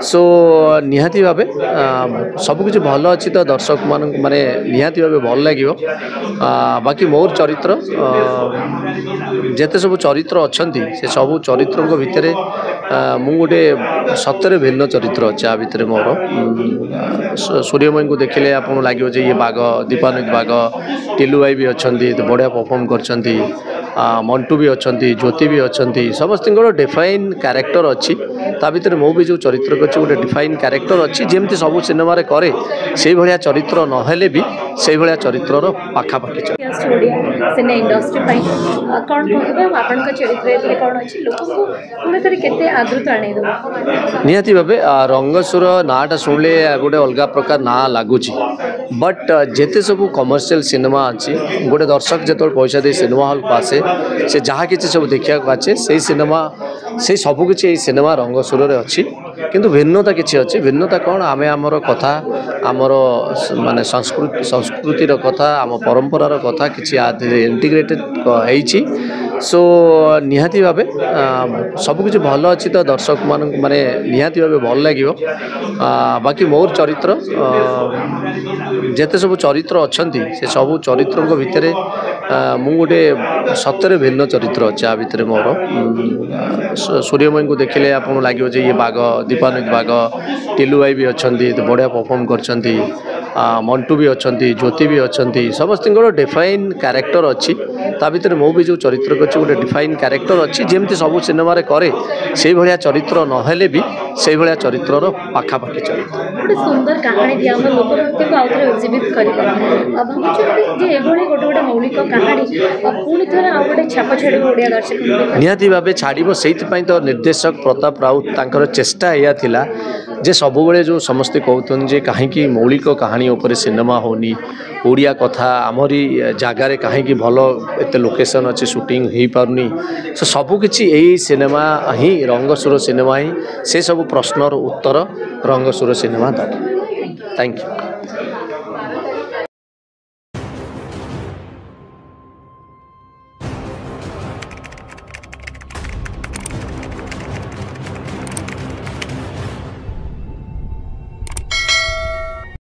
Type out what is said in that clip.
सो निहाती भावे सबकिछ भल अच्छी तो दर्शक मान माने निहाती भावे भल लगे। बाकी मोर चरित्र जेते सब चरित्र अच्छा से सब चरित्र भितर मु गोटे सतरे भिन्न चरित्र अच्छे आ भितर मोर सूर्यमयी को देखिले आप लगे ये बाघ दीपानंद बाघ टिलू भाई भी अच्छा बढ़िया परफॉर्म कर मंटू भी अच्छा ज्योति भी अच्छा समस्त डिफाइन कैरेक्टर अच्छी ता भीतर मो भी जो चरित्र कर गोटे डिफाइन कैरेक्टर अच्छी जमती सब सिनेमा करे से भाया चरित्र नहेले भी से भाया चरित्र पाखापाखि सिने इंडस्ट्री कौन कहबे आपण का चरित्र कौन अच्छी लोक को केते आदृत आने दो निहाती भावे रंगसुर नाटा शुणिले गोटे अलग प्रकार ना लगुच बट जेते सब कमर्शियल सिनेमा अच्छी गोटे दर्शक जो पैसा दे सिनेमा हॉल को आसे से जहाँ कि सब देखा आचे से सिनेमा से सबकि सिनेमा रंगसुर अच्छी किंतु भिन्नता किसी अच्छी भिन्नता कौन आम आमर कथा आमर माने संस्कृतिर कथा आम परंपरार कथा किसी इंटीग्रेटेड होइछि। सो निहाती भावे सबकिछ भल अच्छी तो दर्शक मान माने निहाती भावे भल लगे। बाकी मोर चरित्र जेते सब चरित्र अच्छा से सब चरित्र भितर मु गोटे सतरे भिन्न चरित्र अच्छे आ भितर मोर सूर्यमयी को देखिले आप लगे ये बाघ दीपानंद बाघ टिलू भाई भी अच्छा बढ़िया परफॉर्म कर मंटू भी अच्छा ज्योति भी अच्छा समस्त डिफाइन कैरेक्टर अच्छी ता भीतर मो भी जो चरित्र कर गोटे डिफाइन कैरेक्टर अच्छी जमती सब सिनेमा करे से भाया चरित्र नहेले भी से भाया चरित्र पाखापाखि चरित्र गोटे सुंदर कहानी दिया हम लोक नृत्य को आउथरे एक्जिबिट करिला भाबुछु जे एभली गोटे गोटे मौलिक कहानी पुणी थरे आ गोटे छाप छाड़ी ओडिया दर्शक निहाती भावे छाड़िबो सेइथि तो निर्देशक प्रताप राउत तांकर चेष्टा या थिला जे सबुबले जो समस्ते कहउतन जे कहीं मौलिक कहानी उपर सिनेमा होनी ओडिया कथा आमरी जगार कहीं भल एत लोकेशन अच्छे शूटिंग हो पारनी सो सबकि यही सिनेमा ही रंगसुर सिनेमा ही से सब प्रश्नर उत्तर रंगसुर सिनेमा दब। Thank you.